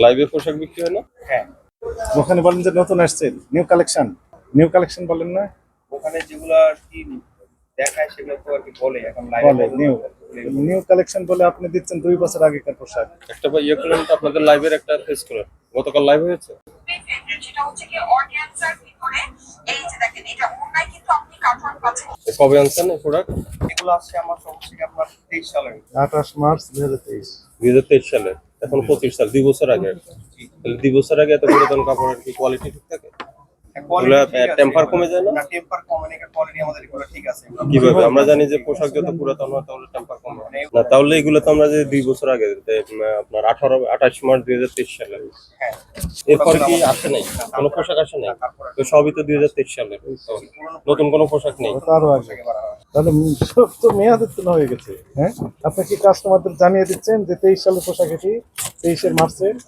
লাইভে পোশাক বিক্রি হয় না? হ্যাঁ, ওখানে বলেন যে নতুন আসছে নিউ কালেকশন বলেন না? ওখানে যেগুলো আর কি দেখায় সেগুলো তো আর কি বলে এখন বলে লাইভে নিউ কালেকশন বলে আপনি দিচ্ছেন 2 বছর আগেকার পোশাক। একটা বা ইয়ে করেন তো, আপনাদের লাইভের একটা ফেস করেন। গতকাল লাইভ হয়েছে। যেটা হচ্ছে কি অডিয়েন্সের ভিতরে এই যে দেখেন এটা ওনাই কিন্তু আপনি কার্টুন পাচ্ছেন। কবে আনছেন এই প্রোডাক্ট? এগুলো আসছে আমার সব থেকে আপনার 23 সালের। 28 মার্চ 2023। 2023 সালে, এখন 25 সাল, 2 বছর আগে। তাহলে 2 বছর আগে এত পুরাতন কাপড়ের কি কোয়ালিটি ঠিক থাকে? এগুলো টেম্পার কমে যায় না? না, টেম্পার কমে না, কোয়ালিটি আমাদের এগুলো ঠিক আছে। কিভাবে আমরা জানি যে পোশাক যত পুরাতন হয় তাহলে টেম্পার কমে না? তাহলে এগুলো তো আমরা যে 2 বছর আগে আপনার 28 মার্চ 2023 সালে, হ্যাঁ, এরপর কি আসে নাই? কোনো পোশাক আসে নাই? তো সবই তো 2023 সালে, নতুন কোনো পোশাক নেই। তারও আগে। তাহলে সব তো মেয়াদ উত্তীর্ণ হয়ে গেছে। হ্যাঁ, আপনি কি কাস্টমারদের জানিয়ে দিচ্ছেন যে 23 সালের পোশাক এটি 23 মার্চে